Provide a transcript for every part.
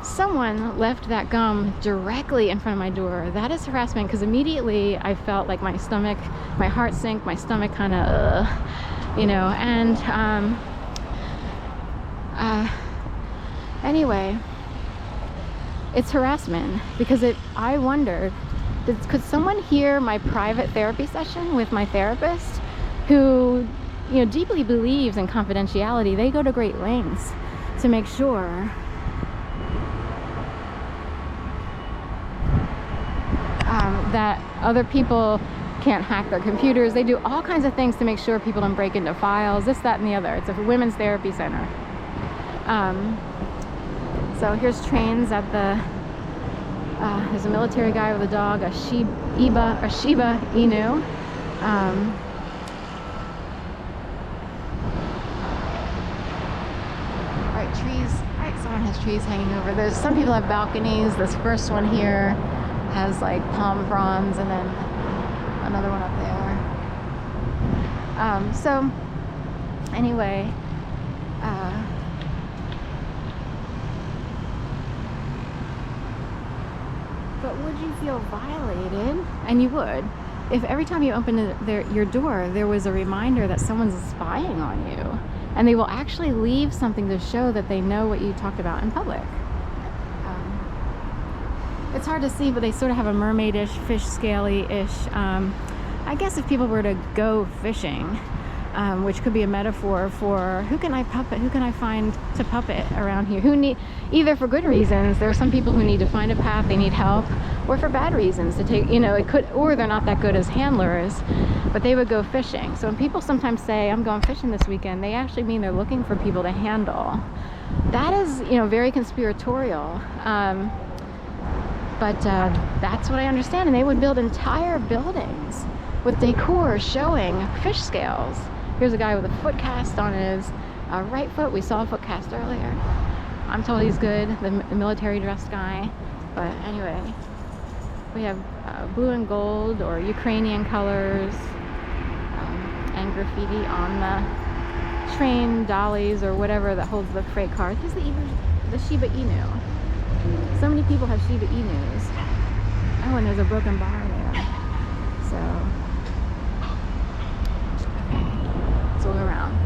someone left that gum directly in front of my door. That is harassment, because immediately I felt like my stomach, my heart sink, my stomach kind of, you know, and anyway, it's harassment because I wondered, could someone hear my private therapy session with my therapist, who, you know, deeply believes in confidentiality? They go to great lengths to make sure that other people can't hack their computers. They do all kinds of things to make sure people don't break into files, this, that, and the other. It's a women's therapy center. So here's trains at the, there's a military guy with a dog, a Shiba Inu. Right, trees, right, someone has trees hanging over. There's some people have balconies. This first one here has like palm fronds, and then another one up there. So anyway, but would you feel violated? And you would, if every time you open your door there was a reminder that someone's spying on you, and they will actually leave something to show that they know what you talked about in public. It's hard to see, but they sort of have a mermaidish, fish scaly-ish, I guess if people were to go fishing, which could be a metaphor for who can I find to puppet around here? Who need, either for good reasons, there are some people who need to find a path, they need help, or for bad reasons to take, you know, it could, or they're not that good as handlers, but they would go fishing. So when people sometimes say, I'm going fishing this weekend, they actually mean they're looking for people to handle. That is, you know, very conspiratorial. But that's what I understand. And they would build entire buildings with decor showing fish scales. Here's a guy with a foot cast on his right foot. We saw a foot cast earlier. I'm told he's good, the military dressed guy. But anyway, we have blue and gold or Ukrainian colors, and graffiti on the train dollies or whatever that holds the freight cars. Here's the Shiba Inu. So many people have Shiba Inus. Oh, and there's a broken bar there. So, okay, let's look around.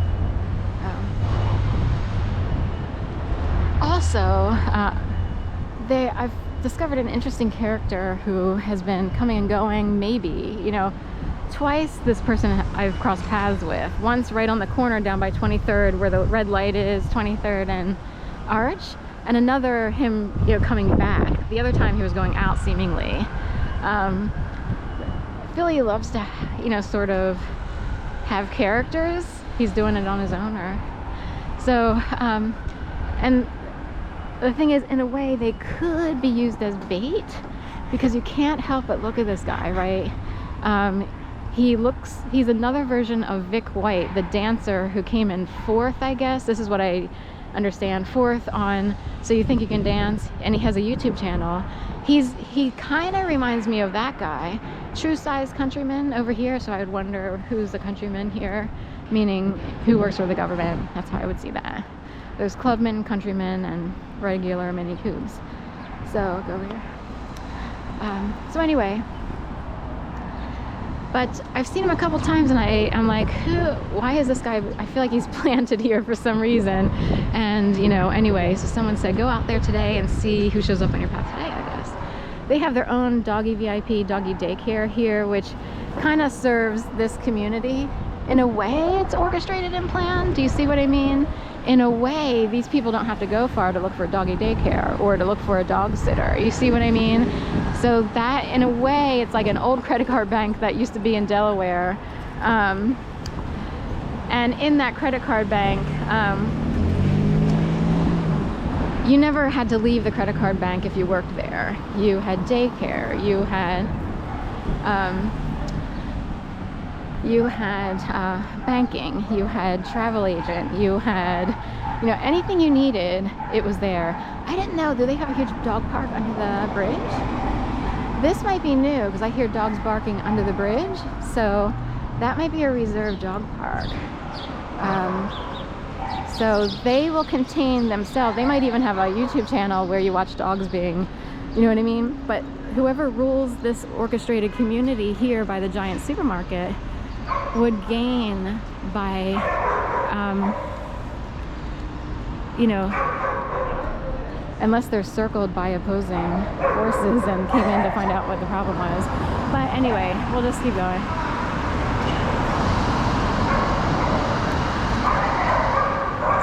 Also, I've discovered an interesting character who has been coming and going, maybe, you know, twice this person I've crossed paths with. Once right on the corner down by 23rd, where the red light is, 23rd and Arch. And another, him, you know, coming back. The other time he was going out, seemingly. Philly loves to, you know, sort of have characters. He's doing it on his own, or so. And the thing is, in a way, they could be used as bait, because you can't help but look at this guy, right? He's another version of Vic White, the dancer who came in 4th, I guess. This is what I understand, 4th on So You Think You Can Dance, and he has a YouTube channel. He kind of reminds me of that guy. True size countryman over here, so I would wonder who's the countryman here, meaning who works for the government. That's how I would see that. There's clubmen, countrymen, and regular mini coobs. So I'll go over here. So anyway, but I've seen him a couple times, and I'm like, why is this guy, I feel like he's planted here for some reason. And, you know, anyway, so someone said, go out there today and see who shows up on your path today, I guess. They have their own doggy VIP, doggy daycare here, which kind of serves this community. In a way, it's orchestrated and planned. Do you see what I mean? In a way, these people don't have to go far to look for a doggy daycare or to look for a dog sitter. You see what I mean? So that, in a way, it's like an old credit card bank that used to be in Delaware. And in that credit card bank, you never had to leave the credit card bank if you worked there. You had daycare, you had banking, you had travel agent, you had, you know, anything you needed, it was there. I didn't know, do they have a huge dog park under the bridge? This might be new, because I hear dogs barking under the bridge, so that might be a reserved dog park. So they will contain themselves. They might even have a YouTube channel where you watch dogs being, you know what I mean? But whoever rules this orchestrated community here by the giant supermarket would gain by, you know, unless they're circled by opposing forces and came in to find out what the problem was. But anyway, we'll just keep going.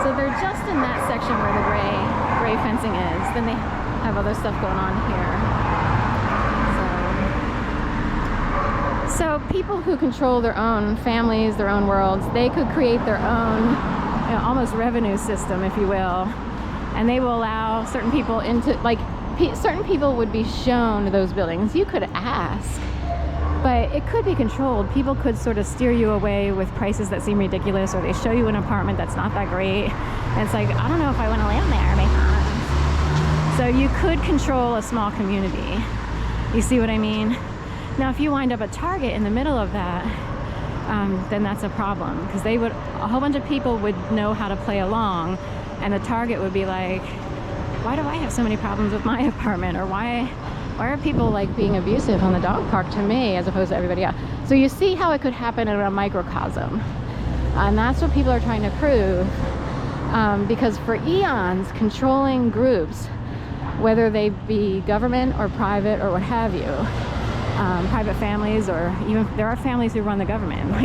So they're just in that section where the gray fencing is. Then they have other stuff going on here. So people who control their own families, their own worlds, they could create their own, you know, almost revenue system, if you will. And they will allow certain people into, like, certain people would be shown those buildings. You could ask, but it could be controlled. People could sort of steer you away with prices that seem ridiculous, or they show you an apartment that's not that great. And it's like, I don't know if I want to live there, because. So you could control a small community. You see what I mean? Now, if you wind up at Target in the middle of that, then that's a problem, because a whole bunch of people would know how to play along. And the Target would be like, why do I have so many problems with my apartment? Or why are people like being abusive on the dog park to me as opposed to everybody else? So you see how it could happen in a microcosm. And that's what people are trying to prove. Because for eons, controlling groups, whether they be government or private or what have you, private families, or even there are families who run the government.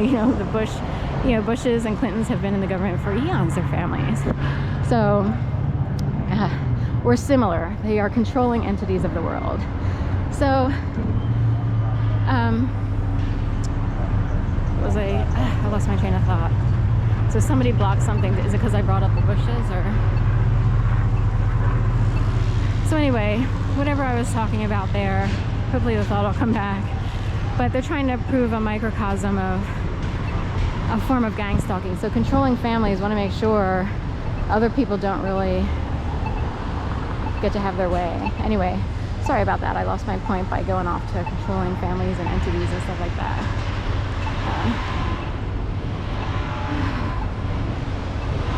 You know, Bushes and Clintons have been in the government for eons, their families. So we're similar. They are controlling entities of the world. So I lost my train of thought. So somebody blocked something. Is it because I brought up the bushes, or? So anyway, whatever I was talking about there, hopefully the thought will come back. But they're trying to prove a microcosm of a form of gang stalking. So controlling families want to make sure other people don't really get to have their way. Anyway, sorry about that. I lost my point by going off to controlling families and entities and stuff like that.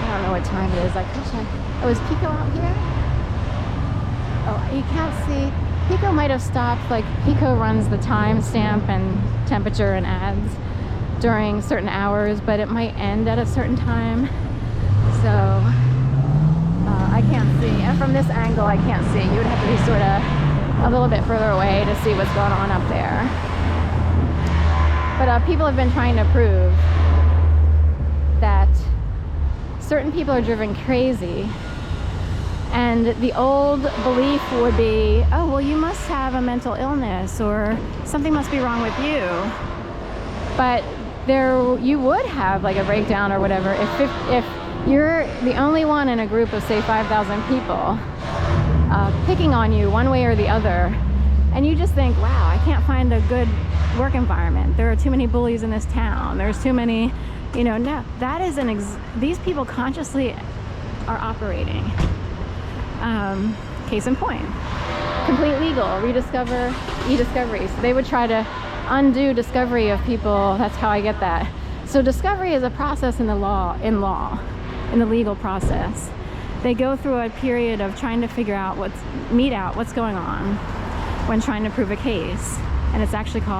I don't know what time it is. Oh, is Pico out here? Oh, you can't see. Pico might have stopped. Like, Pico runs the timestamp and temperature and ads during certain hours, but it might end at a certain time. So I can't see, and from this angle I can't see. You would have to be sort of a little bit further away to see what's going on up there. But people have been trying to prove that certain people are driven crazy, and the old belief would be, oh, well, you must have a mental illness or something must be wrong with you. But you would have like a breakdown or whatever if you're the only one in a group of, say, 5,000 people picking on you one way or the other, and you just think, wow, I can't find a good work environment. There are too many bullies in this town. There's too many, you know. No, that is these people consciously are operating. Case in point, complete legal, rediscover e-discovery. So they would try to undo discovery of people. That's how I get that. So discovery is a process in the legal process. They go through a period of trying to figure out what's going on when trying to prove a case, and it's actually called